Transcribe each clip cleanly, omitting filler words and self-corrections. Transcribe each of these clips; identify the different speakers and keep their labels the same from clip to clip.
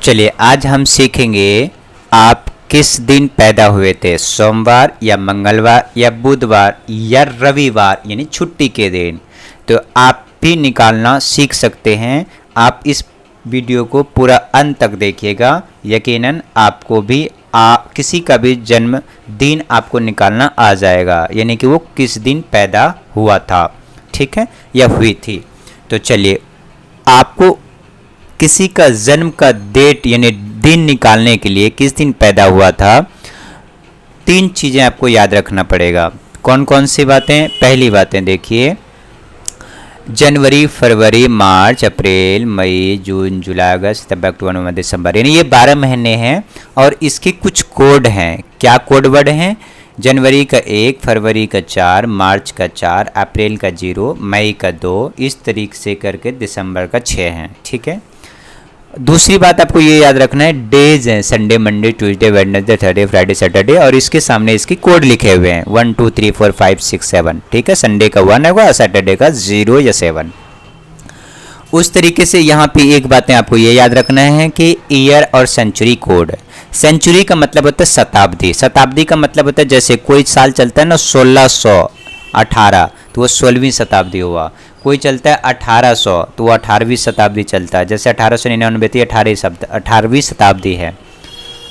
Speaker 1: चलिए आज हम सीखेंगे आप किस दिन पैदा हुए थे, सोमवार या मंगलवार या बुधवार या रविवार यानी छुट्टी के दिन। तो आप भी निकालना सीख सकते हैं। आप इस वीडियो को पूरा अंत तक देखिएगा, यकीनन आपको भी किसी का भी जन्म दिन आपको निकालना आ जाएगा, यानी कि वो किस दिन पैदा हुआ था, ठीक है, या हुई थी। तो चलिए आपको किसी का जन्म का डेट यानी दिन निकालने के लिए किस दिन पैदा हुआ था, 3 चीज़ें आपको याद रखना पड़ेगा। कौन कौन सी बातें? पहली बातें देखिए, जनवरी, फरवरी, मार्च, अप्रैल, मई, जून, जुलाई, अगस्त, सितंबर, अक्टूबर, नवंबर, दिसंबर, यानी ये 12 महीने हैं और इसके कुछ कोड हैं। क्या कोड वर्ड हैं? जनवरी का 1, फरवरी का 4, मार्च का 4, अप्रैल का 0, मई का 2, इस तरीके से करके दिसंबर का 6 हैं, ठीक है। दूसरी बात आपको ये याद रखना है, डेज हैं, Sunday, Monday, Tuesday, Wednesday, Thursday, Friday, Saturday, और इसके सामने इसकी कोड लिखे हुए हैं 1 2 3 4 5 6 7, ठीक है। संडे का 1 होगा और सैटरडे का 0 या 7। उस तरीके से यहाँ पे एक बातें आपको ये याद रखना है कि ईयर और सेंचुरी कोड। सेंचुरी का मतलब होता है शताब्दी, शताब्दी का मतलब होता है जैसे कोई साल चलता है ना 1618 तो वो 16वीं शताब्दी हुआ, कोई चलता है 1800 तो वो 18वीं शताब्दी चलता है, जैसे 1899 थी 18वीं शताब्दी है।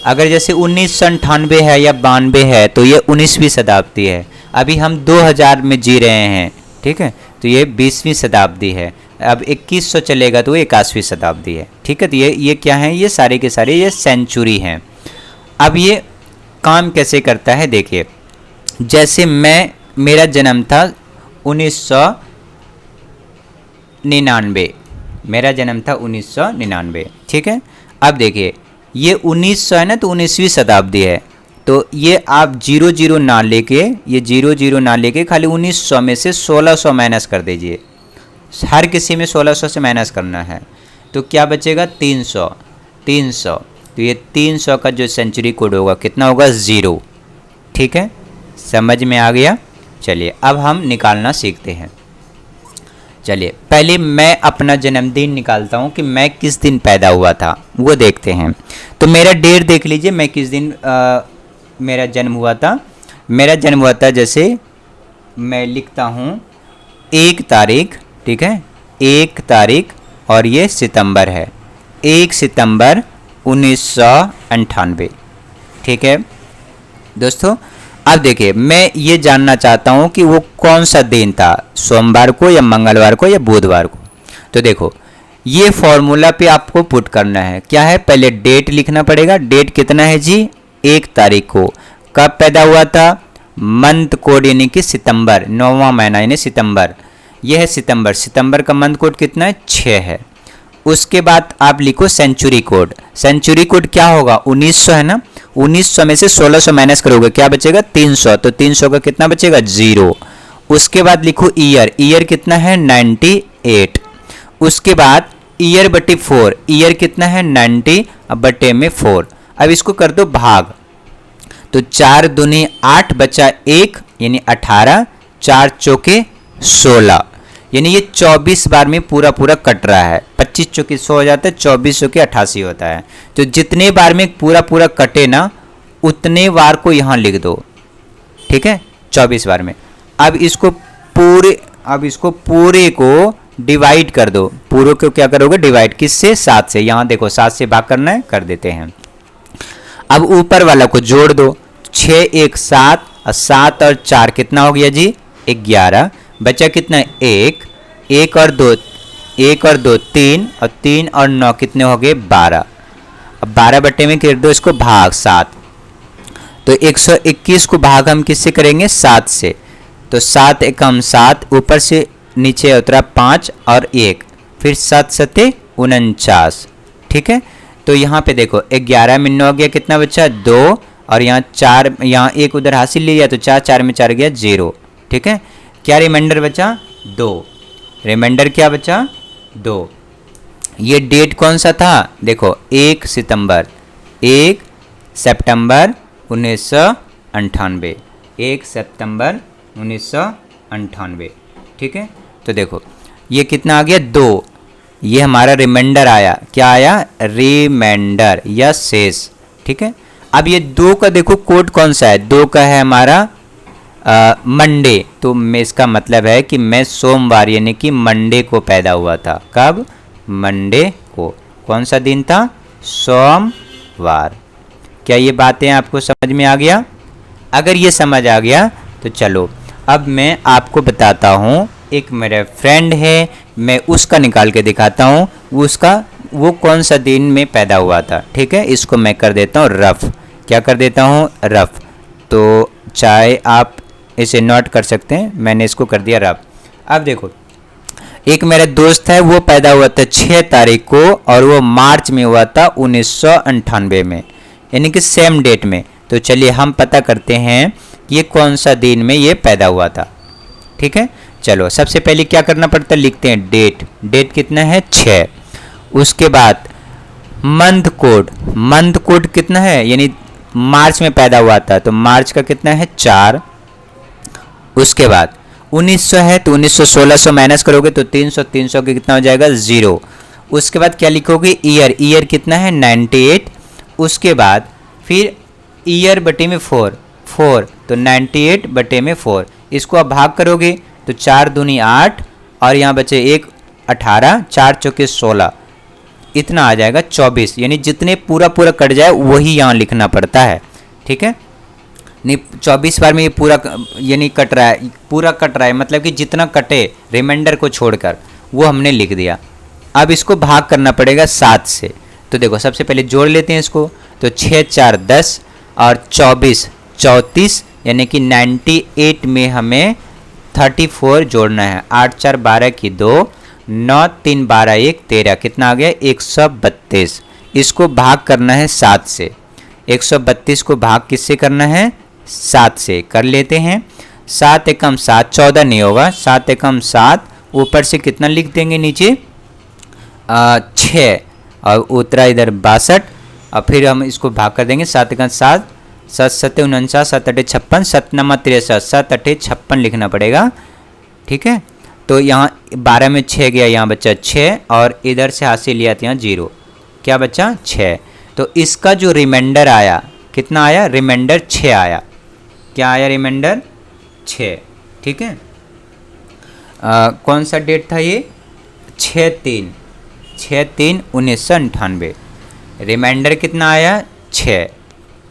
Speaker 1: अगर जैसे 1998 है या 92 है तो ये 19वीं शताब्दी है। अभी हम 2000 में जी रहे हैं, ठीक है, तो ये 20वीं शताब्दी है। अब 2100 चलेगा तो वो 81वीं शताब्दी है, ठीक है। तो ये क्या है? ये सारे के सारे ये सेंचुरी हैं। अब ये काम कैसे करता है देखिए, जैसे मेरा जन्म था 1999, मेरा जन्म था 1999, ठीक है। अब देखिए ये 1900 है ना, तो 19वीं शताब्दी है, तो ये आप 00 ना लेके, ये 00 ना लेके खाली 1900 में से 1600 माइनस कर दीजिए। हर किसी में 1600 से माइनस करना है, तो क्या बचेगा? 300। तो ये 300 का जो सेंचुरी कोड होगा कितना होगा? 0, ठीक है। समझ में आ गया? चलिए अब हम निकालना सीखते हैं। चलिए पहले मैं अपना जन्मदिन निकालता हूँ कि मैं किस दिन पैदा हुआ था, वो देखते हैं। तो मेरा डेट देख लीजिए, मैं किस दिन मेरा जन्म हुआ था। मेरा जन्म हुआ था, जैसे मैं लिखता हूँ 1 तारीख, ठीक है, 1 तारीख, और ये सितंबर है, 1 सितंबर 1998, ठीक है दोस्तों। अब देखिए मैं ये जानना चाहता हूँ कि वो कौन सा दिन था, सोमवार को या मंगलवार को या बुधवार को। तो देखो ये फॉर्मूला पे आपको पुट करना है। क्या है? पहले डेट लिखना पड़ेगा। डेट कितना है जी? 1 तारीख को। कब पैदा हुआ था? मंथ कोड यानी कि सितंबर, 9वां महीना यानी सितंबर, यह है सितंबर। सितंबर का मंथ कोड कितना है? 6 है। उसके बाद आप लिखो सेंचुरी कोड। सेंचुरी कोड क्या होगा? 1900 है ना, 1900 में से 1600 माइनस करोगे, क्या बचेगा? 300, तो 300 का कितना बचेगा? 0। उसके बाद लिखो ईयर। ईयर कितना है? 98। उसके बाद ईयर बटे 4। ईयर कितना है? 90 बटे में 4। अब इसको कर दो भाग, तो 4 दूनी 8 बचा 1 यानी 18, 4 चौके 16, यानी ये 24 बार में पूरा कट रहा है। 25 चौके 100 हो जाता है, 24 चौके 88 होता है। तो जितने बार में पूरा कटे ना, उतने बार को यहाँ लिख दो, ठीक है, 24 बार में। अब इसको पूरे को डिवाइड कर दो। पूरे को क्या करोगे? डिवाइड किससे? 7 से। यहाँ देखो 7 से भाग करना है, कर देते हैं। अब ऊपर वाला को जोड़ दो, 6 1 7, और 7 और 4 कितना हो गया जी? 11। बचा कितना? 1 और 2 3, और 3 और 9 कितने हो गए? 12। अब 12 बटे में कर दो इसको भाग 7, तो 121 को भाग हम किससे करेंगे? 7 से। तो 7 एकम 7, ऊपर से नीचे उतरा 5 और 1, फिर 7 सते 49, ठीक है। तो यहाँ पे देखो 11 में 9 हो गया, कितना बचा? 2, और यहाँ 4, यहाँ 1 उधर हासिल लिया तो 4 4 में 4 गया 0, ठीक है। क्या रिमाइंडर बचा? 2। रिमाइंडर क्या बचा? 2। ये डेट कौन सा था? देखो 1 सितंबर 1998, 1 सितंबर 1998, ठीक है। तो देखो ये कितना आ गया? 2। ये हमारा रिमाइंडर आया, क्या आया, रिमाइंडर या शेष। ठीक है, अब ये 2 का देखो कोड कौन सा है, 2 का है हमारा मंडे, तो मैं इसका मतलब है कि मैं सोमवार यानी कि मंडे को पैदा हुआ था। कब, मंडे को। कौन सा दिन था, सोमवार। क्या ये बातें आपको समझ में आ गया? अगर ये समझ आ गया तो चलो अब मैं आपको बताता हूँ, एक मेरा फ्रेंड है, मैं उसका निकाल के दिखाता हूँ, वो कौन सा दिन में पैदा हुआ था। ठीक है, इसको मैं कर देता हूँ रफ। क्या कर देता हूँ, रफ। तो चाहे आप इसे नोट कर सकते हैं, मैंने इसको कर दिया रफ। अब देखो, एक मेरा दोस्त है, वो पैदा हुआ था 6 तारीख को और वो मार्च में हुआ था 1998 में, यानी कि सेम डेट में। तो चलिए हम पता करते हैं कि ये कौन सा दिन में ये पैदा हुआ था। ठीक है, चलो सबसे पहले क्या करना पड़ता है, लिखते हैं डेट। डेट कितना है, 6। उसके बाद मंथ कोड, मंथ कोड कितना है, यानी मार्च में पैदा हुआ था तो मार्च का कितना है, 4। उसके बाद 1900 है तो 1900 1600 माइनस करोगे तो 300, 300 के कितना हो जाएगा, 0। उसके बाद क्या लिखोगे, ईयर, ईयर कितना है, 98। उसके बाद फिर ईयर बटे में 4, 4 तो 98 बटे में 4। इसको आप भाग करोगे तो 4 दूनी 8 और यहाँ बचे 1 18, 4 चौके 16, इतना आ जाएगा 24। यानी जितने पूरा पूरा कट जाए वही यहाँ लिखना पड़ता है। ठीक है, नहीं 24 बार में ये पूरा यानी कट रहा है, पूरा कट रहा है मतलब कि जितना कटे रिमाइंडर को छोड़कर वो हमने लिख दिया। अब इसको भाग करना पड़ेगा 7 से। तो देखो सबसे पहले जोड़ लेते हैं इसको, तो 6 4 10 और 24 34, यानी कि 98 में हमें 34 जोड़ना है। 8 4 12 की 2, 9 3 12 1 13, कितना आ गया, 132। इसको भाग करना है 7 से। 132 को भाग किससे करना है, 7 से कर लेते हैं। 7 एकम 7, 14 नहीं होगा, 7 एकम 7, ऊपर से कितना लिख देंगे नीचे, 6 और उतरा इधर 62 और फिर हम इसको भाग कर देंगे 7 एकम 7, 7 7 49, 7 8 56, 7 9 63, 7 8 56 लिखना पड़ेगा। ठीक है, तो यहाँ 12 में 6 गया, यहाँ बच्चा 6 और इधर से हाथ से लिया था यहाँ 0, क्या बच्चा 6। तो इसका जो रिमाइंडर आया कितना आया, रिमाइंडर 6 आया। क्या आया, रिमाइंडर 6। ठीक है, कौन सा डेट था ये, 6/3/1998। रिमाइंडर कितना आया, 6।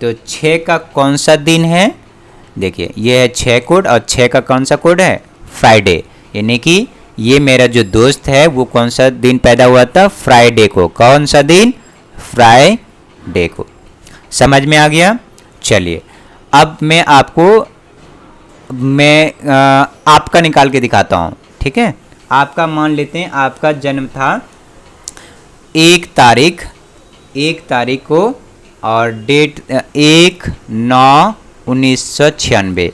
Speaker 1: तो 6 का कौन सा दिन है, देखिए ये है 6 कोड और 6 का कौन सा कोड है, फ्राइडे। यानी कि ये मेरा जो दोस्त है वो कौन सा दिन पैदा हुआ था, फ्राइडे को। कौन सा दिन, फ्राइडे को। समझ में आ गया? चलिए अब मैं आपको आपका निकाल के दिखाता हूँ। ठीक है, आपका मान लेते हैं आपका जन्म था 1 तारीख को और डेट 1/9/1996।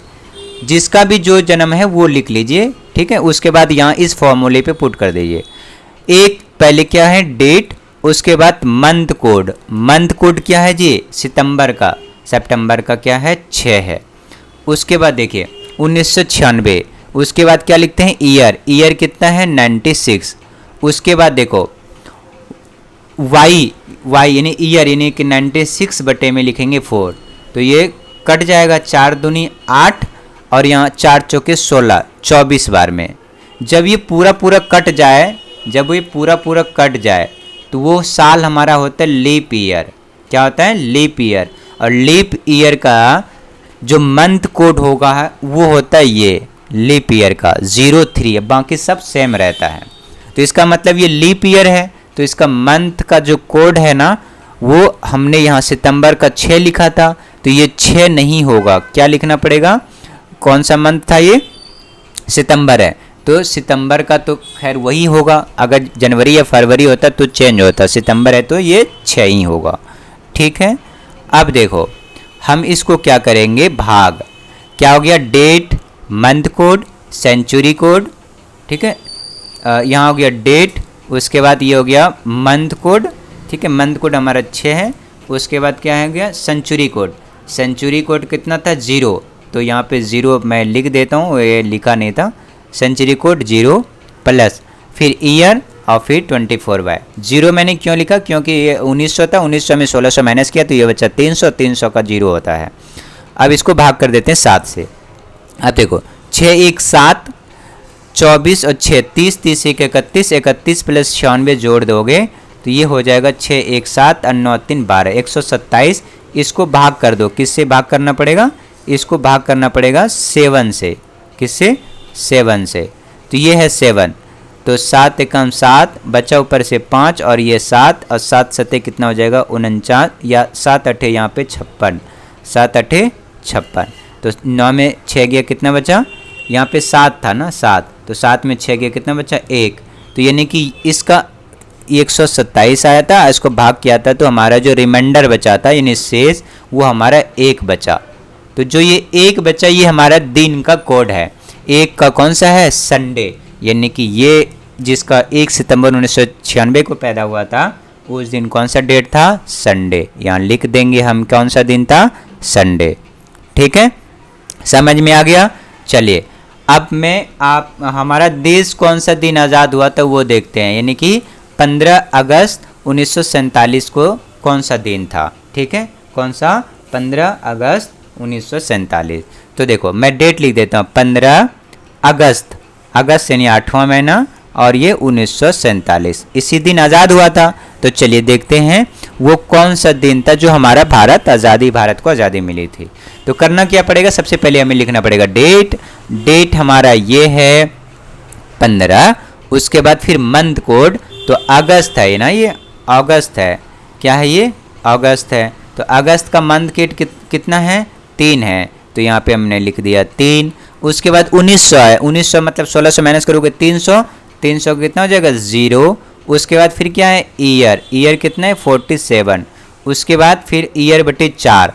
Speaker 1: जिसका भी जो जन्म है वो लिख लीजिए। ठीक है, उसके बाद यहाँ इस फॉर्मूले पे पुट कर दीजिए। एक पहले क्या है, डेट, उसके बाद मंथ कोड। मंथ कोड क्या है जी, सितंबर का, सितंबर का क्या है, 6 है। उसके बाद देखिए 1996। उसके बाद क्या लिखते हैं, ईयर, ईयर कितना है, 96। उसके बाद देखो वाई यानी ईयर, यानी कि 96 बटे में लिखेंगे 4, तो ये कट जाएगा, 4 दूनी 8 और यहाँ 4 चौके 16, 24 बार में। जब ये पूरा पूरा कट जाए, तो वो साल हमारा होता है लीप ईयर। क्या होता है, लीप ईयर। और लीप ईयर का जो मंथ कोड होगा वो होता है ये लीप ईयर का 03, बाकी सब सेम रहता है। तो इसका मतलब ये लीप ईयर है, तो इसका मंथ का जो कोड है ना, वो हमने यहाँ सितंबर का 6 लिखा था, तो ये 6 नहीं होगा। क्या लिखना पड़ेगा, कौन सा मंथ था ये, सितंबर है, तो सितंबर का तो खैर वही होगा। अगर जनवरी या फरवरी होता तो चेंज होता, सितंबर है तो ये 6 ही होगा। ठीक है, अब देखो हम इसको क्या करेंगे, भाग। क्या हो गया, date, month code, century code. ठीक है, यहाँ हो गया डेट, उसके बाद ये हो गया मंथ कोड। ठीक है, मंथ कोड हमारा 6 है। उसके बाद क्या है गया, सेंचुरी कोड। सेंचुरी कोड कितना था, 0, तो यहाँ पे 0 मैं लिख देता हूँ, ये लिखा नहीं था। सेंचुरी कोड 0 प्लस फिर ईयर और फिर 24/, 0 मैंने क्यों लिखा, क्योंकि ये 1900 था, 1900 में 1600 माइनस किया तो ये बचा 300, 300 का 0 होता है। अब इसको भाग कर देते हैं 7 से। अब देखो 6 1 7, 24 और 6 30, 30 1 31, 31 प्लस 96 जोड़ दोगे तो ये हो जाएगा 6 1 7 और 9 3 12, 127। इसको भाग कर दो, किससे भाग करना पड़ेगा, इसको भाग करना पड़ेगा 7 से। किससे, 7 से। तो ये है 7, तो 7 एकम 7, बचा ऊपर से 5 और ये 7 और 7 सते कितना हो जाएगा 49, या 7 8 यहाँ पे 56, 7 8 56। तो 9 में 6 गया, कितना बचा, यहाँ पे 7 था ना 7, तो 7 में 6 गया, कितना बचा 1। तो यानी कि इसका 127 आया था, इसको भाग किया था तो हमारा जो रिमाइंडर बचा था यानी शेष वो हमारा 1 बचा। तो जो ये 1 बचा ये हमारा दिन का कोड है। 1 का कौन सा है, संडे, यानी कि ये जिसका 1 सितंबर 1996 को पैदा हुआ था उस दिन कौन सा डेट था, संडे। यहाँ लिख देंगे हम कौन सा दिन था, संडे। ठीक है, समझ में आ गया। चलिए अब मैं आप हमारा देश कौन सा दिन आज़ाद हुआ था वो देखते हैं, यानी कि 15 अगस्त 1947 को कौन सा दिन था। ठीक है, कौन सा, 15 अगस्त 1947। तो देखो मैं डेट लिख देता हूँ, 15 अगस्त, अगस्त यानी 8वां महीना और ये 1947 इसी दिन आज़ाद हुआ था। तो चलिए देखते हैं वो कौन सा दिन था जो हमारा भारत आज़ादी, भारत को आज़ादी मिली थी। तो करना क्या पड़ेगा, सबसे पहले हमें लिखना पड़ेगा डेट। डेट हमारा ये है 15, उसके बाद फिर मंथ कोड, तो अगस्त है ना, ये अगस्त है, क्या है ये, अगस्त है। तो अगस्त का मंथ कोड कितना है, 3 है, तो यहाँ पे हमने लिख दिया 3। उसके बाद 1900 है, 1900 मतलब 1600 माइनस करोगे 300, 300 कितना हो जाएगा 0। उसके बाद फिर क्या है, ईयर, ईयर कितना है 47। उसके बाद फिर ईयर बटे 4,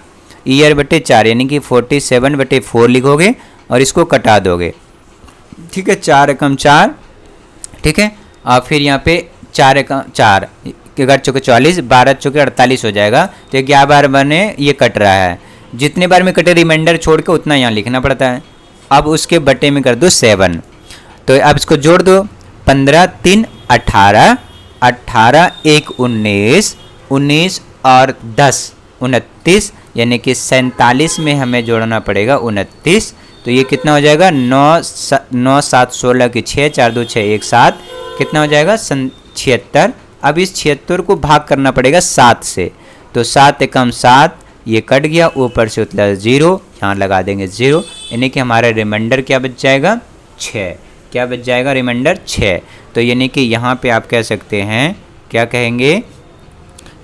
Speaker 1: ईयर बटे 4 यानी कि 47 बटे 4 लिखोगे और इसको कटा दोगे। ठीक है, 4 एकम 4, ठीक है, और फिर यहाँ पे 4 एकम 4, 11 चौके 44, 12 चौके 48 हो जाएगा। तो 11 बार बने ये कट रहा है, जितने बार में कटे रिमाइंडर छोड़ के उतना यहाँ लिखना पड़ता है। अब उसके बटे में कर दो 7, तो अब इसको जोड़ दो, 15 3 18, 18 1 19, 19 और 10 29, यानी कि 47 में हमें जोड़ना पड़ेगा 29। तो ये कितना हो जाएगा 9 7 16 की 6, 4 2 6 1 7, कितना हो जाएगा 76। अब इस 76 को भाग करना पड़ेगा 7 से, तो 7 एकम 7, ये कट गया, ऊपर से उतला 0, यहाँ लगा देंगे 0, यानी कि हमारा रिमाइंडर क्या बच जाएगा 6, क्या बच जाएगा रिमाइंडर 6। तो यानी कि यहाँ पे आप कह सकते हैं, क्या कहेंगे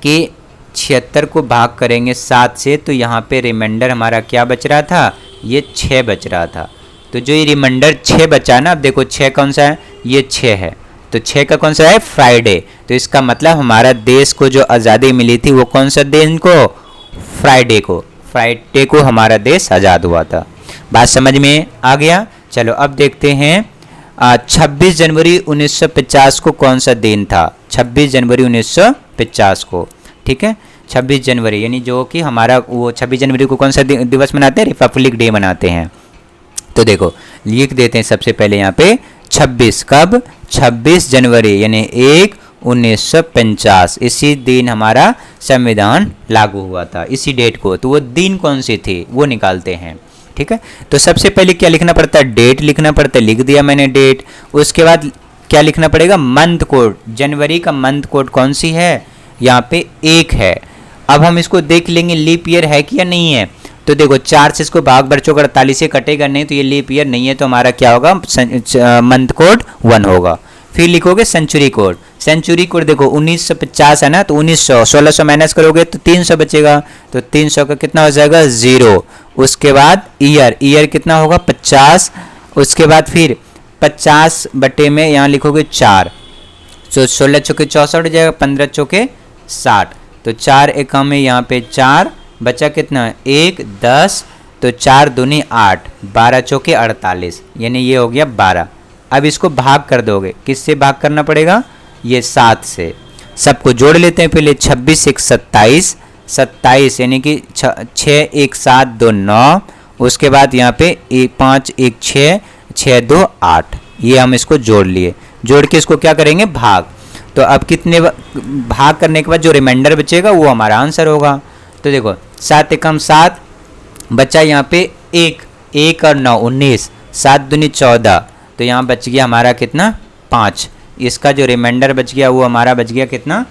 Speaker 1: कि 76 को भाग करेंगे 7 से तो यहाँ पे रिमाइंडर हमारा क्या बच रहा था, ये 6 बच रहा था। तो जो ये रिमाइंडर 6 बचा ना, अब देखो 6 कौन सा है, ये 6 है, तो 6 का कौन सा है, फ्राइडे। तो इसका मतलब हमारा देश को जो आज़ादी मिली थी वो कौन सा दिन को, फ्राइडे को, फ्राइडे को हमारा देश आज़ाद हुआ था। बात समझ में आ गया। चलो अब देखते हैं 26 जनवरी 1950 को कौन सा दिन था, 26 जनवरी 1950 को। ठीक है, 26 जनवरी यानी जो कि हमारा वो 26 जनवरी को कौन सा दिवस मनाते हैं, रिपब्लिक डे मनाते हैं। तो देखो लिख देते हैं सबसे पहले यहाँ पे 26, कब, 26 जनवरी यानी 1/1950, इसी दिन हमारा संविधान लागू हुआ था, इसी डेट को। तो वो दिन कौन सी थी वो निकालते हैं। ठीक है, तो सबसे पहले क्या लिखना पड़ता है, डेट लिखना पड़ता है, लिख दिया मैंने डेट। उसके बाद क्या लिखना पड़ेगा, मंथ कोड, जनवरी का मंथ कोड कौन सी है, यहाँ पे 1 है। अब हम इसको देख लेंगे लीप ईयर है कि या नहीं है। तो देखो 4 से इसको भाग बच्चों 48 से कटेगा नहीं, तो ये लीप ईयर नहीं है, तो हमारा क्या होगा, मंथ कोड 1 होगा। फिर लिखोगे सेंचुरी कोड, सेंचुरी कोड देखो 1950 है ना, तो 1900, 1600 माइनस करोगे तो 300 बचेगा, तो 300 का कितना हो जाएगा 0। उसके बाद ईयर, ईयर कितना होगा 50, उसके बाद फिर 50 बटे में यहाँ लिखोगे 4, तो 16 चौके 64 हो जाएगा, 15 चौके 60, तो 4 एकम में यहाँ पे 4 बचा, कितना 1 10, तो 4 दूनी 8, 12 चौके 48, यानी ये हो गया 12। अब इसको भाग कर दोगे, किससे भाग करना पड़ेगा, ये 7 से। सबको जोड़ लेते हैं पहले, 26 1 27, 27 यानी कि 6 1 7 2 9, उसके बाद यहाँ पे 5 1 6, 6 2 8, ये हम इसको जोड़ लिए। जोड़ के इसको क्या करेंगे, भाग। तो अब कितने भाग करने के बाद जो रिमाइंडर बचेगा वो हमारा आंसर होगा। तो देखो 7 एकम 7 बचा यहाँ पे 1 और 9 19, 7 दूनी 14, तो यहाँ बच गया हमारा कितना 5। इसका जो रिमाइंडर बच गया वो हमारा बच गया कितना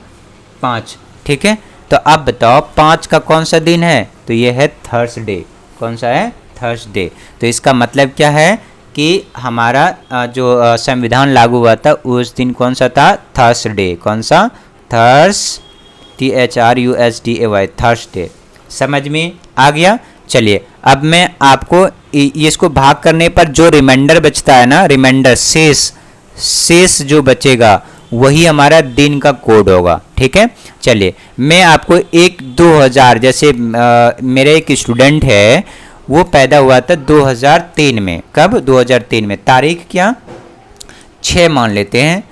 Speaker 1: 5। ठीक है, तो अब बताओ 5 का कौन सा दिन है, तो ये है थर्सडे। कौन सा है, थर्सडे। तो इसका मतलब क्या है कि हमारा जो संविधान लागू हुआ था उस दिन कौन सा था, थर्सडे। कौन सा, THRUSDAY, थर्सडे। समझ में आ गया। चलिए अब मैं आपको इसको भाग करने पर जो रिमाइंडर बचता है ना, रिमाइंडर शेष जो बचेगा वही हमारा दिन का कोड होगा। ठीक है, चलिए मैं आपको 2000, जैसे मेरे एक स्टूडेंट है वो पैदा हुआ था 2003 में। कब, 2003 में। तारीख क्या 6 मान लेते हैं,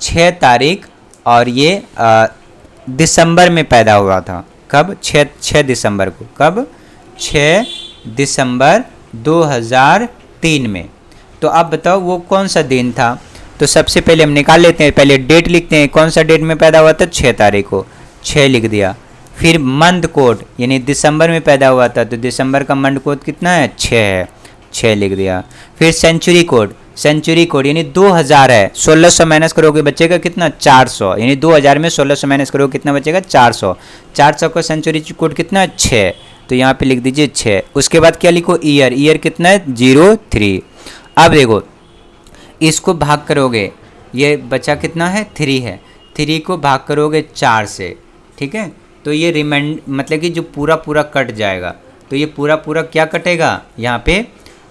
Speaker 1: 6 तारीख, और ये दिसंबर में पैदा हुआ था। कब, 6 दिसंबर को। कब, 6 दिसंबर 2003 में। तो अब बताओ वो कौन सा दिन था। तो सबसे पहले हम निकाल लेते हैं, पहले डेट लिखते हैं, कौन सा डेट में पैदा हुआ था, 6 तारीख को, 6 लिख दिया। फिर मंथ कोड, यानी दिसंबर में पैदा हुआ था तो दिसंबर का मंथ कोड कितना है, 6 है, 6 लिख दिया। फिर सेंचुरी कोड, यानी 2000 है, 1600 माइनस करोगे बचेगा कितना, 400, यानी 2000 में 1600 माइनस करोगे कितना बचेगा, 400। 400 का सेंचुरी कोड कितना है, 6, तो यहाँ पे लिख दीजिए 6। उसके बाद क्या लिखो, ईयर कितना है, 03। अब देखो इसको भाग करोगे, ये बचा कितना है, 3 है, 3 को भाग करोगे 4 से। ठीक है, तो ये मतलब कि जो पूरा कट जाएगा, तो ये पूरा क्या कटेगा, यहाँ पे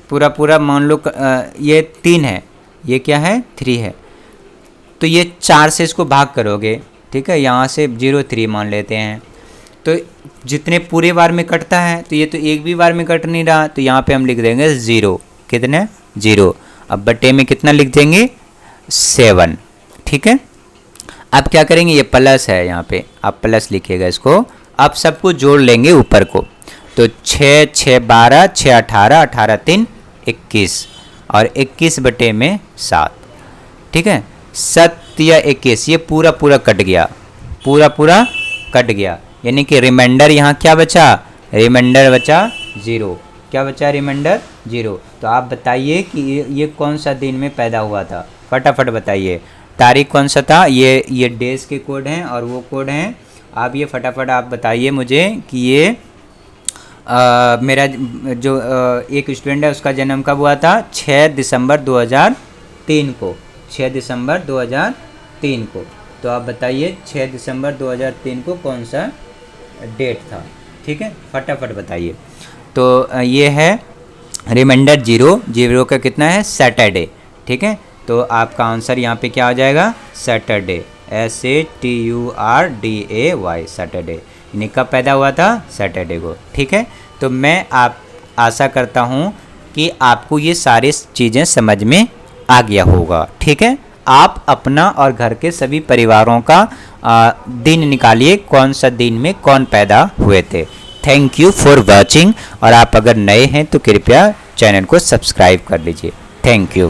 Speaker 1: पूरा मान लो ये 3 है, ये क्या है, 3 है, तो ये 4 से इसको भाग करोगे। ठीक है, यहाँ से 03 मान लेते हैं, तो जितने पूरे बार में कटता है, तो ये तो एक भी बार में कट नहीं रहा, तो यहाँ पे हम लिख देंगे 0। कितने, 0। अब बटे में कितना लिख देंगे, 7। ठीक है, अब क्या करेंगे, ये प्लस है, यहाँ पे आप प्लस लिखिएगा इसको। अब सबको जोड़ लेंगे ऊपर को, तो 6 6 12, 6 18, 18 3 21, और 21 बटे में 7। ठीक है, 7 या 21, ये पूरा कट गया, पूरा कट गया, यानी कि रिमाइंडर यहाँ क्या बचा, रिमाइंडर बचा 0। क्या बचा, रिमाइंडर 0। तो आप बताइए कि ये कौन सा दिन में पैदा हुआ था, फटाफट बताइए। तारीख कौन सा था, ये डेज के कोड हैं और वो कोड हैं। आप ये फटाफट आप बताइए मुझे कि ये मेरा जो एक स्टूडेंट है उसका जन्म कब हुआ था, 6 दिसंबर 2003 को, 6 दिसंबर 2003 को। तो आप बताइए 6 दिसंबर 2003 को कौन सा डेट था। ठीक है, फटाफट बताइए। तो ये है रिमाइंडर 0 का कितना है, सैटरडे। ठीक है, तो आपका आंसर यहाँ पे क्या हो जाएगा, सैटरडे, SATURDAY, सैटरडे। यानी कब पैदा हुआ था, सैटरडे को। ठीक है, तो मैं आशा करता हूँ कि आपको ये सारी चीज़ें समझ में आ गया होगा। ठीक है, आप अपना और घर के सभी परिवारों का दिन निकालिए, कौन सा दिन में कौन पैदा हुए थे। थैंक यू फॉर वॉचिंग, और आप अगर नए हैं तो कृपया चैनल को सब्सक्राइब कर लीजिए। Thank you.